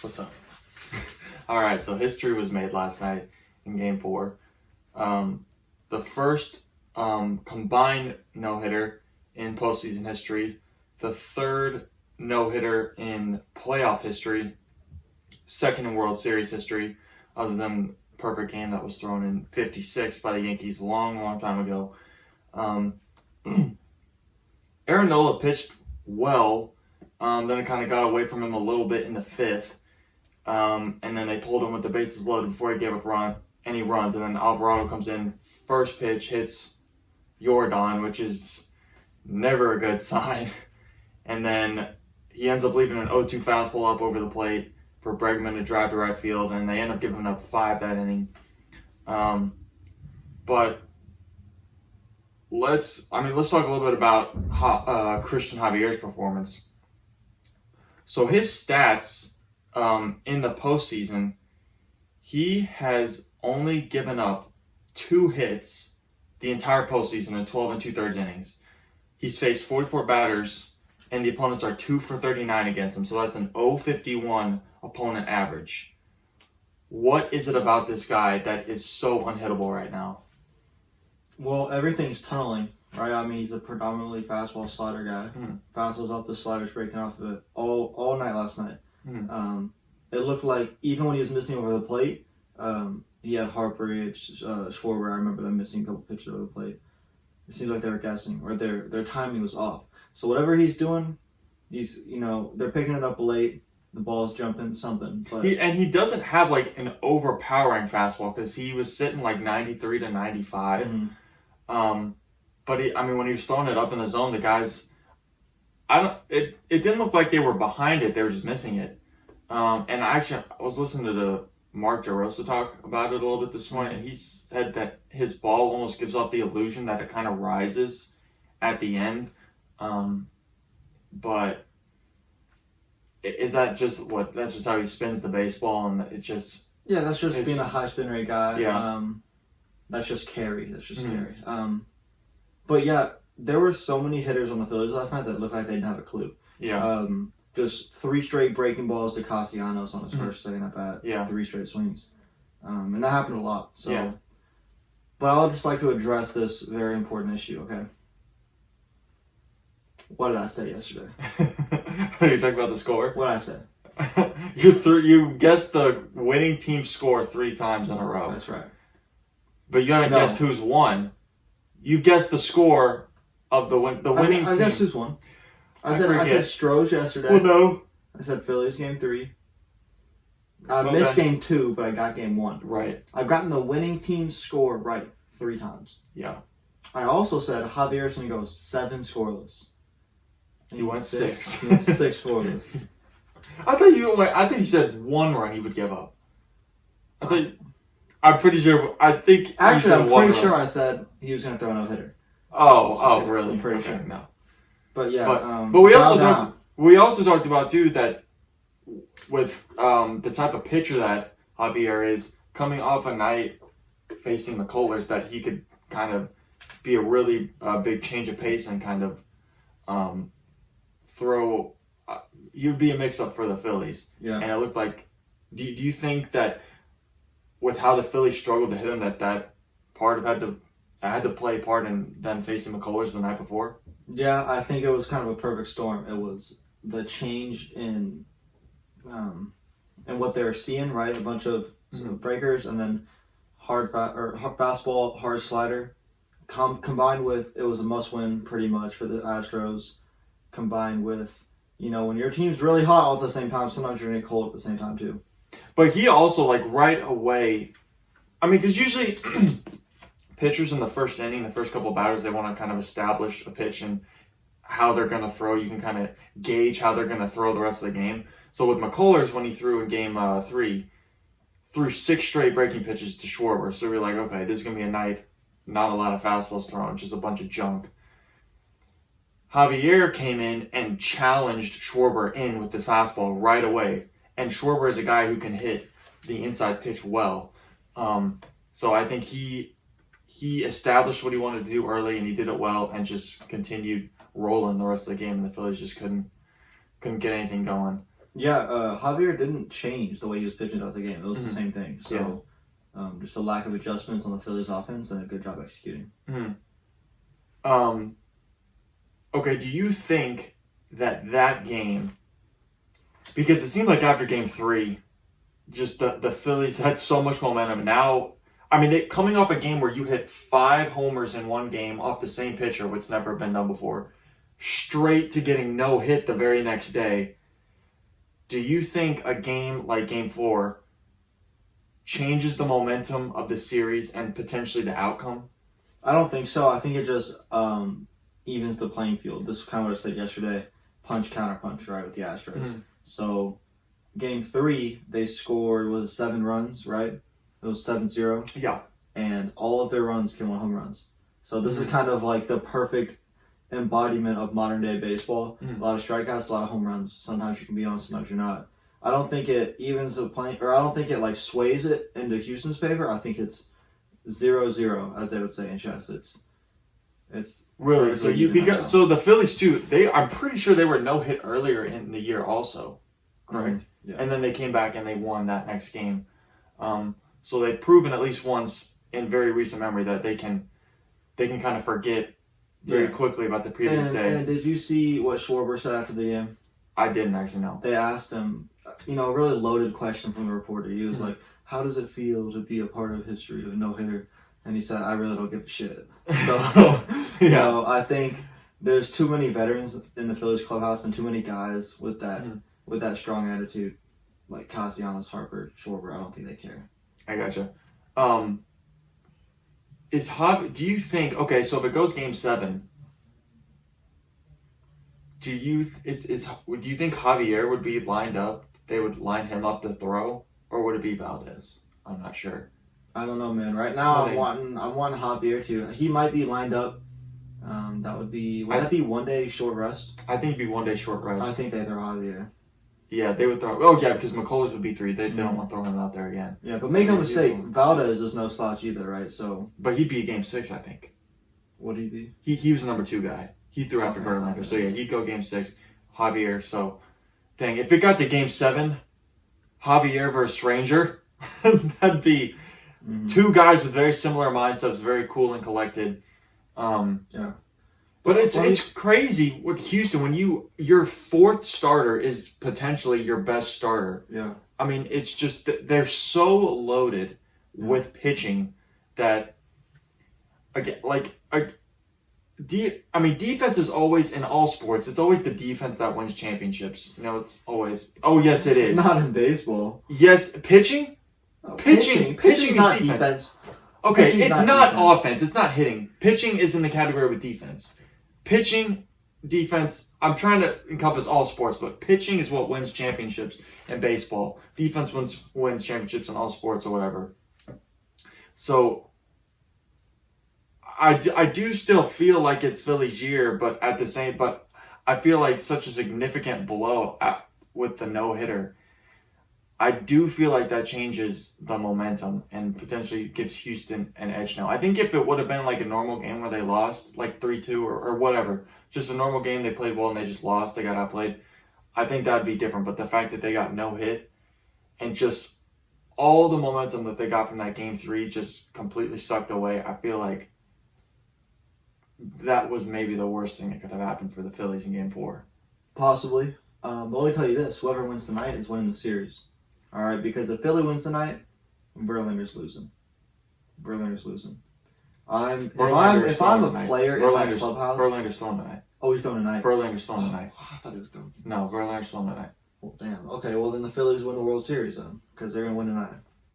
What's up? All right, so history was made last night in Game 4. The first combined no-hitter in postseason history, the third no-hitter in playoff history, second in World Series history, other than Parker game that was thrown in '56 by the Yankees long time ago. Aaron Nola pitched well, then it kind of got away from him a little bit in the fifth. And then they pulled him with the bases loaded before he gave up any runs. And then Alvarado comes in, first pitch hits Jordan, which is never a good sign. And then he ends up leaving an 0-2 fastball up over the plate for Bregman to drive to right field, and they end up giving up 5 that inning. But let's talk a little bit about Christian Javier's performance. So his stats in the postseason, he has only given up 2 hits the entire postseason in 12 2/3 innings. He's faced 44 batters, and the opponents are 2 for 39 against him. So that's an 0.51 opponent average. What is it about this guy that is so unhittable right now? Well, everything's tunneling, right? I mean, he's a predominantly fastball slider guy. Fastballs up, the sliders breaking off of it all night last night. It looked like even when he was missing over the plate, he had Harper, Schwarber. I remember them missing a couple pitches over the plate. It seems like they were guessing, or their timing was off. So whatever he's doing, they're picking it up late. The ball's jumping, something. But he doesn't have like an overpowering fastball because he was sitting like 93 to 95. But when he was throwing it up in the zone, the guys, it didn't look like they were behind it. They were just missing it. And I was listening to Mark DeRosa talk about it a little bit this morning, and he said that his ball almost gives off the illusion that it kind of rises at the end. But is that that's just how he spins the baseball, and it just... Yeah, that's just being a high spin rate guy. Yeah. That's just carry. Carry. But yeah, there were so many hitters on the Phillies last night that looked like they didn't have a clue. Yeah. Just 3 straight breaking balls to Castellanos on his first, second at bat. Yeah. 3 straight swings. And that happened a lot. So, yeah. But I would just like to address this very important issue, okay? What did I say yesterday? You talking about the score? What did I say? You guessed the winning team score 3 times in a row. That's right. But you haven't guessed who's won. You guessed the score of the winning team. I guessed who's won. I said Astros yesterday. Well, no. I said Phillies game 3. I missed game 2, but I got game 1. Right. I've gotten the winning team score right 3 times. Yeah. I also said Javier's going to go 7 scoreless. He went 6. He went 6 scoreless. I think you said 1 run he would give up. I'm pretty sure. Actually, I'm pretty sure I said he was going to throw a no-hitter. Oh, really? I'm pretty sure. No. But yeah. But we also talked about too that with the type of pitcher that Javier is, coming off a night facing the McCullers, that he could kind of be a really big change of pace and kind of throw. You'd be a mix-up for the Phillies. Yeah. And it looked like. Do you think that with how the Phillies struggled to hit him, that part of had to play a part in them facing McCullers the night before? Yeah, I think it was kind of a perfect storm. It was the change in what they were seeing, right? A bunch of breakers, and then hard fastball, hard slider, combined with, it was a must-win pretty much for the Astros. Combined with, when your team's really hot all at the same time, sometimes you're gonna get cold at the same time too. But he also, right away, because usually pitchers in the first inning, the first couple of batters, they want to kind of establish a pitch and how they're going to throw. You can kind of gauge how they're going to throw the rest of the game. So with McCullers, when he threw in game 3, threw 6 straight breaking pitches to Schwarber. So we're like, okay, this is going to be a night, not a lot of fastballs thrown, just a bunch of junk. Javier came in and challenged Schwarber in with the fastball right away. And Schwarber is a guy who can hit the inside pitch well. So I think he established what he wanted to do early, and he did it well, and just continued rolling the rest of the game, and the Phillies just couldn't get anything going. Yeah, Javier didn't change the way he was pitching throughout the game. It was the same thing. So, just a lack of adjustments on the Phillies' offense and a good job executing. Okay, do you think that game, because it seemed like after game 3, just the Phillies had so much momentum. Now, I mean, coming off a game where you hit 5 homers in one game off the same pitcher, which never been done before, straight to getting no hit the very next day. Do you think a game like Game 4 changes the momentum of the series and potentially the outcome? I don't think so. I think it just evens the playing field. This is kind of what I said yesterday. Punch, counter punch, right, with the Astros. So, Game 3, they scored, 7 runs, right? It was 7-0. Yeah. And all of their runs came on home runs. So this is kind of like the perfect embodiment of modern day baseball. A lot of strikeouts, a lot of home runs. Sometimes you can be on, sometimes you're not. I don't think it evens the playing, or I don't think it like sways it into Houston's favor. I think it's 0-0, as they would say in chess. It's really so the Phillies too. I'm pretty sure they were no hit earlier in the year also, correct? Yeah. And then they came back and they won that next game. So they've proven at least once in very recent memory that they can kind of forget very quickly about the previous day. And did you see what Schwarber said after the game? I didn't actually know. They asked him, a really loaded question from the reporter. He was like, "How does it feel to be a part of history of a no-hitter?" And he said, "I really don't give a shit." So, I think there's too many veterans in the Phillies clubhouse and too many guys with that strong attitude, like Castellanos, Harper, Schwarber. I don't think they care. I gotcha. Do you think, okay, so if it goes Game 7, do you think Javier would be lined up? They would line him up to throw, or would it be Valdez? I'm not sure. I don't know, man. Right now, I'm wanting Javier to. He might be lined up. That would be. Would that be 1 day short rest? I think it'd be 1 day short rest. I think they throw Javier. Yeah, they would throw. Oh yeah, because McCullers would be 3. They don't want to throw him out there again. Yeah, but make no mistake, Valdez is no slouch either, right? So. But he'd be Game 6, I think. Would he be? He was the number 2 guy. He threw after Verlander, so yeah, he'd go Game 6. Javier. So, if it got to Game 7, Javier versus Ranger, that'd be 2 guys with very similar mindsets, very cool and collected. Yeah. But it's crazy with Houston when your 4th starter is potentially your best starter. Yeah. I mean, it's just they're so loaded with pitching that again, defense is always in all sports. It's always the defense that wins championships. It's always. Oh yes, it is. Not in baseball. Yes, pitching. No, pitching is not defense. Okay, Pitching's it's not defense. offense. It's not hitting. Pitching is in the category with defense. Pitching, defense, I'm trying to encompass all sports, but pitching is what wins championships in baseball. Defense wins championships in all sports or whatever. So, I do still feel like it's Philly's year, but I feel like such a significant blow with the no-hitter. I do feel like that changes the momentum and potentially gives Houston an edge now. I think if it would have been like a normal game where they lost, like 3-2 or whatever, just a normal game, they played well and they just lost, they got outplayed, I think that would be different. But the fact that they got no hit and just all the momentum that they got from that Game 3 just completely sucked away, I feel like that was maybe the worst thing that could have happened for the Phillies in Game 4. Possibly. But let me tell you this. Whoever wins tonight is winning the series. All right, because if Philly wins tonight, Verlander's losing. If I'm a player in my clubhouse, Verlander's throwing tonight. Oh, he's throwing tonight. Verlander's throwing tonight. I thought he was throwing. No, Verlander's throwing tonight. Well, damn. Okay, well then the Phillies win the World Series then, because they're gonna win tonight.